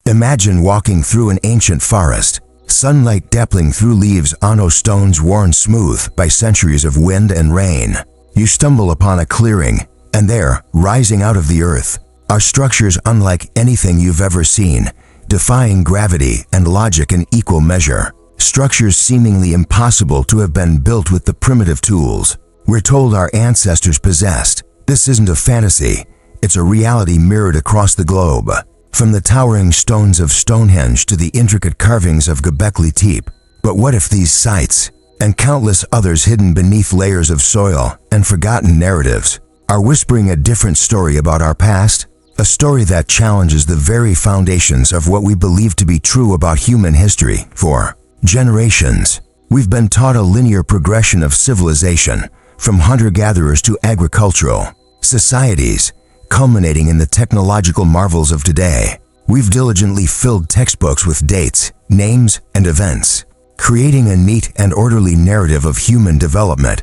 Imagine walking through an ancient forest, sunlight dappling through leaves on stones worn smooth by centuries of wind and rain. You stumble upon a clearing, and there, rising out of the earth, are structures unlike anything you've ever seen, defying gravity and logic in equal measure. Structures seemingly impossible to have been built with the primitive tools we're told our ancestors possessed. This isn't a fantasy, it's a reality mirrored across the globe. From the towering stones of Stonehenge to the intricate carvings of Göbekli Tepe. But what if these sites, and countless others hidden beneath layers of soil and forgotten narratives, are whispering a different story about our past? A story that challenges the very foundations of what we believe to be true about human history. For generations, we've been taught a linear progression of civilization, from hunter-gatherers to agricultural societies, culminating in the technological marvels of today. We've diligently filled textbooks with dates, names, and events, creating a neat and orderly narrative of human development.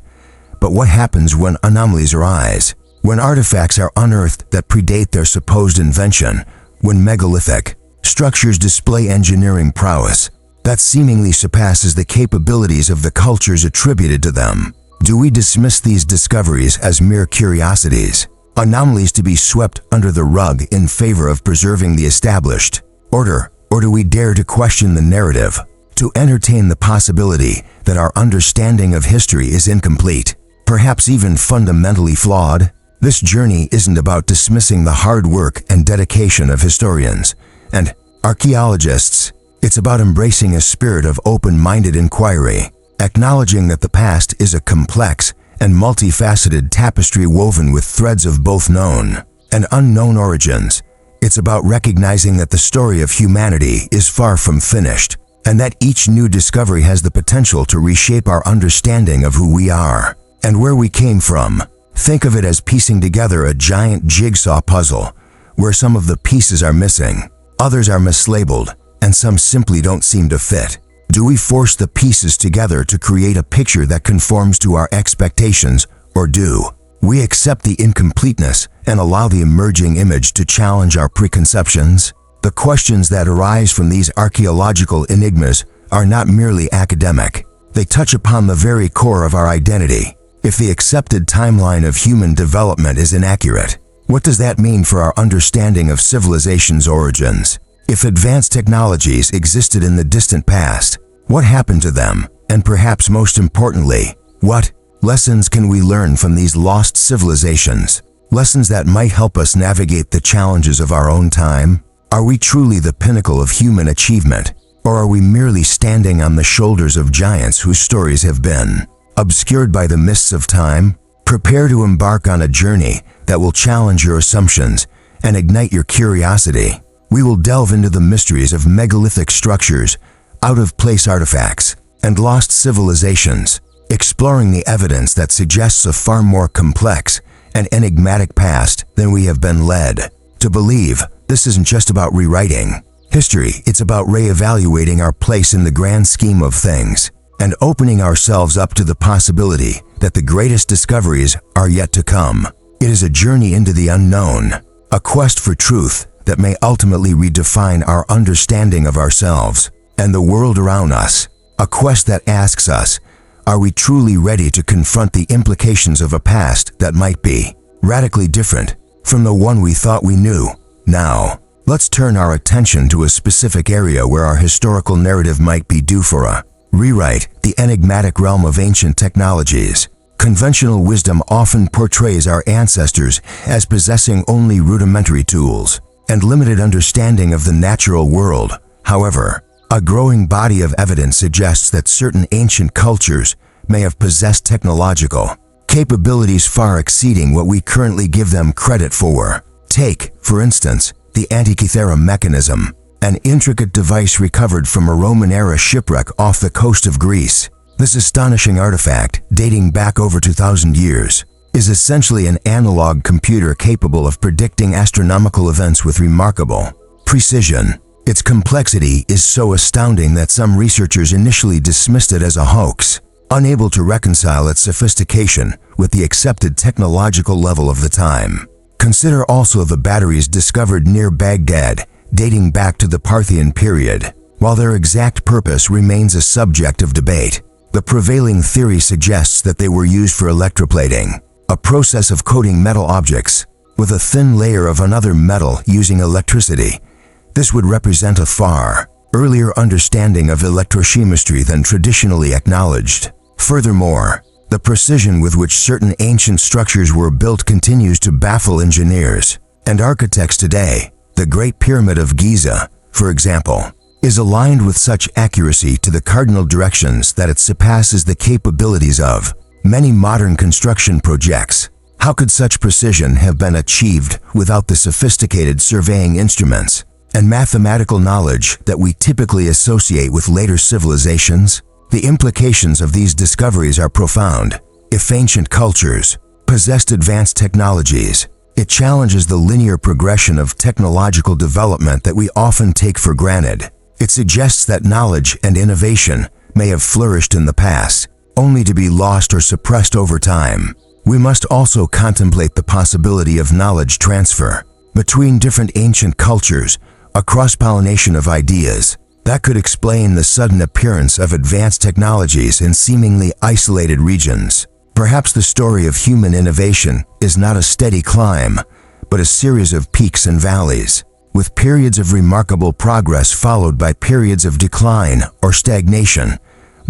But what happens when anomalies arise? When artifacts are unearthed that predate their supposed invention? When megalithic structures display engineering prowess that seemingly surpasses the capabilities of the cultures attributed to them? Do we dismiss these discoveries as mere curiosities, anomalies to be swept under the rug in favor of preserving the established order? Or do we dare to question the narrative, to entertain the possibility that our understanding of history is incomplete, perhaps even fundamentally flawed? This journey isn't about dismissing the hard work and dedication of historians and archaeologists. It's about embracing a spirit of open-minded inquiry, acknowledging that the past is a complex and multifaceted tapestry woven with threads of both known and unknown origins. It's about recognizing that the story of humanity is far from finished, and that each new discovery has the potential to reshape our understanding of who we are and where we came from. Think of it as piecing together a giant jigsaw puzzle, where some of the pieces are missing, others are mislabeled, and some simply don't seem to fit. Do we force the pieces together to create a picture that conforms to our expectations, or do we accept the incompleteness and allow the emerging image to challenge our preconceptions? The questions that arise from these archaeological enigmas are not merely academic. They touch upon the very core of our identity. If the accepted timeline of human development is inaccurate, what does that mean for our understanding of civilization's origins? If advanced technologies existed in the distant past, what happened to them? And perhaps most importantly, what lessons can we learn from these lost civilizations? Lessons that might help us navigate the challenges of our own time? Are we truly the pinnacle of human achievement, or are we merely standing on the shoulders of giants whose stories have been obscured by the mists of time? Prepare to embark on a journey that will challenge your assumptions and ignite your curiosity. We will delve into the mysteries of megalithic structures, out-of-place artifacts, and lost civilizations, exploring the evidence that suggests a far more complex and enigmatic past than we have been led to believe. This isn't just about rewriting history, it's about reevaluating our place in the grand scheme of things and opening ourselves up to the possibility that the greatest discoveries are yet to come. It is a journey into the unknown, a quest for truth that may ultimately redefine our understanding of ourselves and the world around us. A quest that asks us, are we truly ready to confront the implications of a past that might be radically different from the one we thought we knew? Now, let's turn our attention to a specific area where our historical narrative might be due for a rewrite: the enigmatic realm of ancient technologies. Conventional wisdom often portrays our ancestors as possessing only rudimentary tools and limited understanding of the natural world. However, a growing body of evidence suggests that certain ancient cultures may have possessed technological capabilities far exceeding what we currently give them credit for. Take, for instance, the Antikythera mechanism, an intricate device recovered from a Roman-era shipwreck off the coast of Greece. This astonishing artifact, dating back over 2,000 years, is essentially an analog computer capable of predicting astronomical events with remarkable precision. Its complexity is so astounding that some researchers initially dismissed it as a hoax, unable to reconcile its sophistication with the accepted technological level of the time. Consider also the batteries discovered near Baghdad, dating back to the Parthian period. While their exact purpose remains a subject of debate, the prevailing theory suggests that they were used for electroplating, a process of coating metal objects with a thin layer of another metal using electricity. This would represent a far earlier understanding of electrochemistry than traditionally acknowledged. Furthermore, the precision with which certain ancient structures were built continues to baffle engineers and architects today. The Great Pyramid of Giza, for example, is aligned with such accuracy to the cardinal directions that it surpasses the capabilities of many modern construction projects. How could such precision have been achieved without the sophisticated surveying instruments and mathematical knowledge that we typically associate with later civilizations? The implications of these discoveries are profound. If ancient cultures possessed advanced technologies, it challenges the linear progression of technological development that we often take for granted. It suggests that knowledge and innovation may have flourished in the past, only to be lost or suppressed over time. We must also contemplate the possibility of knowledge transfer between different ancient cultures, a cross-pollination of ideas that could explain the sudden appearance of advanced technologies in seemingly isolated regions. Perhaps the story of human innovation is not a steady climb, but a series of peaks and valleys, with periods of remarkable progress followed by periods of decline or stagnation.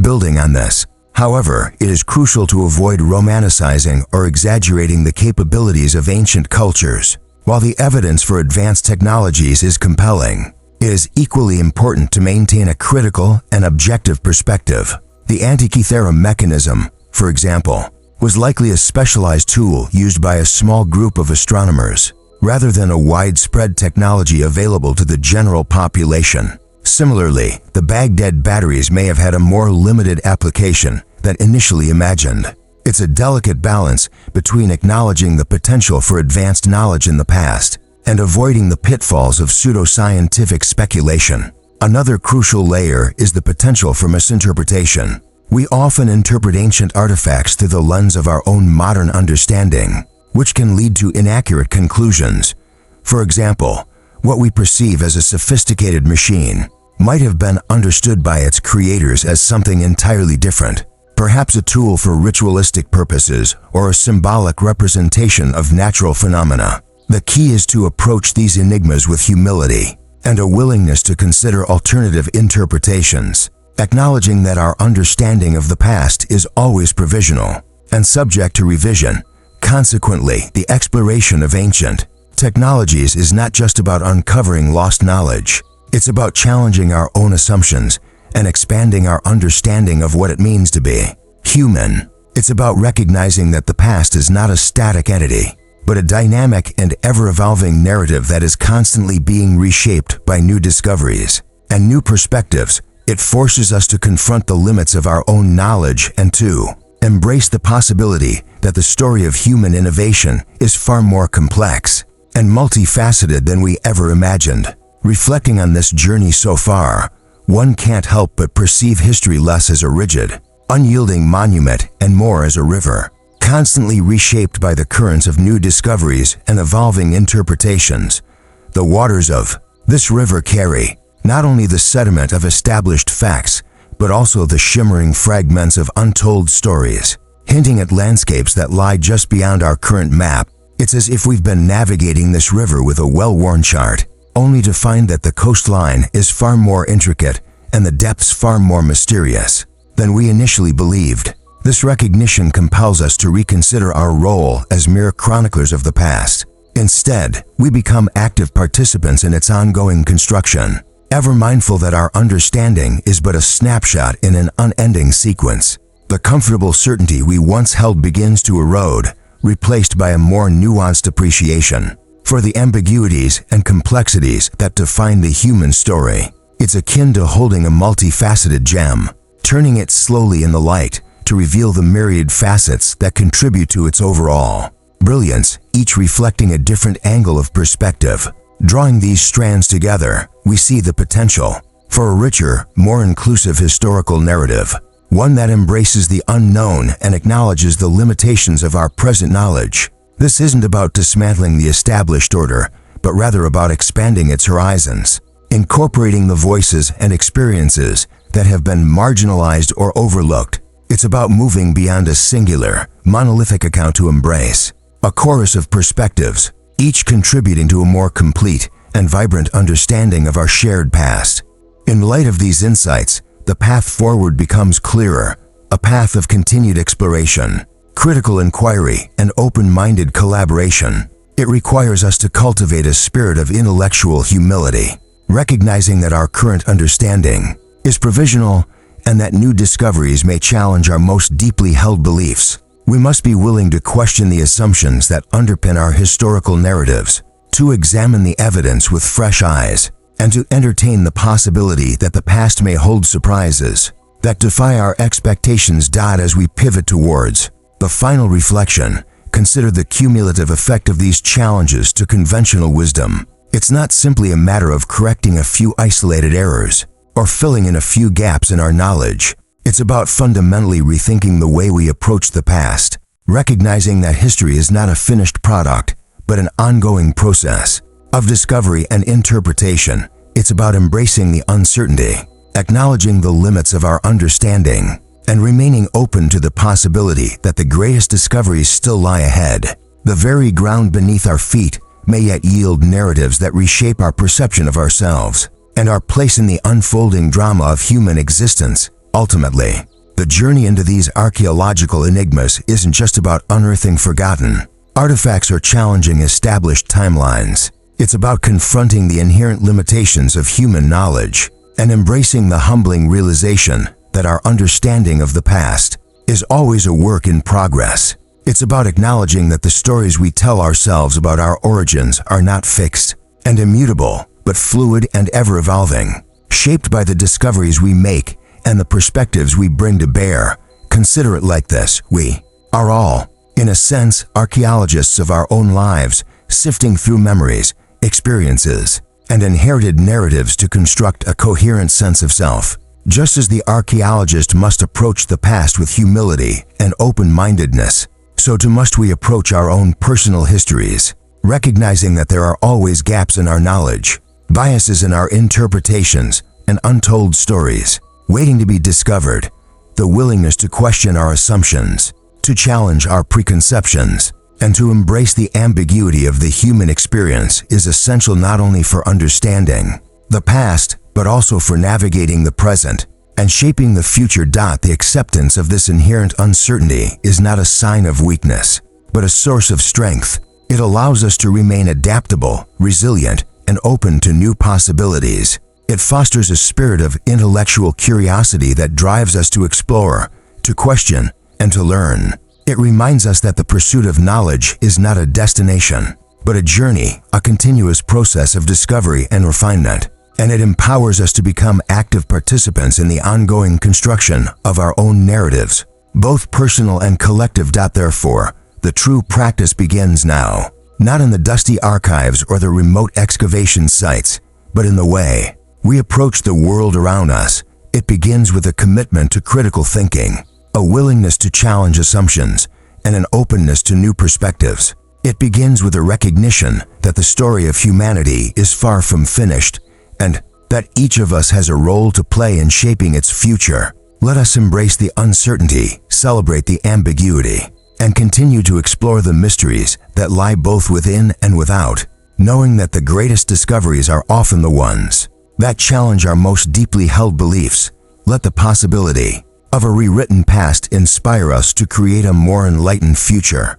Building on this, however, it is crucial to avoid romanticizing or exaggerating the capabilities of ancient cultures. While the evidence for advanced technologies is compelling, it is equally important to maintain a critical and objective perspective. The Antikythera mechanism, for example, was likely a specialized tool used by a small group of astronomers, rather than a widespread technology available to the general population. Similarly, the Baghdad batteries may have had a more limited application than initially imagined. It's a delicate balance between acknowledging the potential for advanced knowledge in the past and avoiding the pitfalls of pseudoscientific speculation. Another crucial layer is the potential for misinterpretation. We often interpret ancient artifacts through the lens of our own modern understanding, which can lead to inaccurate conclusions. For example, what we perceive as a sophisticated machine might have been understood by its creators as something entirely different, perhaps a tool for ritualistic purposes or a symbolic representation of natural phenomena. The key is to approach these enigmas with humility and a willingness to consider alternative interpretations, acknowledging that our understanding of the past is always provisional and subject to revision. Consequently, the exploration of ancient technologies is not just about uncovering lost knowledge. It's about challenging our own assumptions and expanding our understanding of what it means to be human. It's about recognizing that the past is not a static entity, but a dynamic and ever-evolving narrative that is constantly being reshaped by new discoveries and new perspectives. It forces us to confront the limits of our own knowledge and to embrace the possibility that the story of human innovation is far more complex and multifaceted than we ever imagined. Reflecting on this journey so far, one can't help but perceive history less as a rigid, unyielding monument and more as a river, constantly reshaped by the currents of new discoveries and evolving interpretations. The waters of this river carry not only the sediment of established facts, but also the shimmering fragments of untold stories, hinting at landscapes that lie just beyond our current map. It's as if we've been navigating this river with a well-worn chart, only to find that the coastline is far more intricate and the depths far more mysterious than we initially believed. This recognition compels us to reconsider our role as mere chroniclers of the past. Instead, we become active participants in its ongoing construction, ever mindful that our understanding is but a snapshot in an unending sequence. The comfortable certainty we once held begins to erode, replaced by a more nuanced appreciation for the ambiguities and complexities that define the human story. It's akin to holding a multifaceted gem, turning it slowly in the light to reveal the myriad facets that contribute to its overall brilliance, each reflecting a different angle of perspective. Drawing these strands together, we see the potential for a richer, more inclusive historical narrative, one that embraces the unknown and acknowledges the limitations of our present knowledge. This isn't about dismantling the established order, but rather about expanding its horizons, incorporating the voices and experiences that have been marginalized or overlooked. It's about moving beyond a singular, monolithic account to embrace a chorus of perspectives, each contributing to a more complete and vibrant understanding of our shared past. In light of these insights, the path forward becomes clearer, a path of continued exploration, critical inquiry, and open-minded collaboration. It requires us to cultivate a spirit of intellectual humility, recognizing that our current understanding is provisional and that new discoveries may challenge our most deeply held beliefs. We must be willing to question the assumptions that underpin our historical narratives, to examine the evidence with fresh eyes, and to entertain the possibility that the past may hold surprises that defy our expectations. As we pivot towards the final reflection, consider the cumulative effect of these challenges to conventional wisdom. It's not simply a matter of correcting a few isolated errors or filling in a few gaps in our knowledge. It's about fundamentally rethinking the way we approach the past, recognizing that history is not a finished product, but an ongoing process of discovery and interpretation. It's about embracing the uncertainty, acknowledging the limits of our understanding, and remaining open to the possibility that the greatest discoveries still lie ahead. The very ground beneath our feet may yet yield narratives that reshape our perception of ourselves and our place in the unfolding drama of human existence. Ultimately, the journey into these archaeological enigmas isn't just about unearthing forgotten artifacts or challenging established timelines. It's about confronting the inherent limitations of human knowledge and embracing the humbling realization that our understanding of the past is always a work in progress. It's about acknowledging that the stories we tell ourselves about our origins are not fixed and immutable, but fluid and ever-evolving, shaped by the discoveries we make and the perspectives we bring to bear. Consider it like this: we are all, in a sense, archaeologists of our own lives, sifting through memories, experiences, and inherited narratives to construct a coherent sense of self. Just as the archaeologist must approach the past with humility and open-mindedness, so too must we approach our own personal histories, recognizing that there are always gaps in our knowledge, biases in our interpretations, and untold stories waiting to be discovered. The willingness to question our assumptions, to challenge our preconceptions, and to embrace the ambiguity of the human experience is essential not only for understanding the past, but also for navigating the present and shaping the future. The acceptance of this inherent uncertainty is not a sign of weakness, but a source of strength. It allows us to remain adaptable, resilient, and open to new possibilities. It fosters a spirit of intellectual curiosity that drives us to explore, to question, and to learn. It reminds us that the pursuit of knowledge is not a destination, but a journey, a continuous process of discovery and refinement. And it empowers us to become active participants in the ongoing construction of our own narratives, both personal and collective. Therefore, the true practice begins now, not in the dusty archives or the remote excavation sites, but in the way we approach the world around us. It begins with a commitment to critical thinking, a willingness to challenge assumptions, and an openness to new perspectives. It begins with a recognition that the story of humanity is far from finished, and that each of us has a role to play in shaping its future. Let us embrace the uncertainty, celebrate the ambiguity, and continue to explore the mysteries that lie both within and without, knowing that the greatest discoveries are often the ones that challenge our most deeply held beliefs. Let the possibility of a rewritten past inspire us to create a more enlightened future.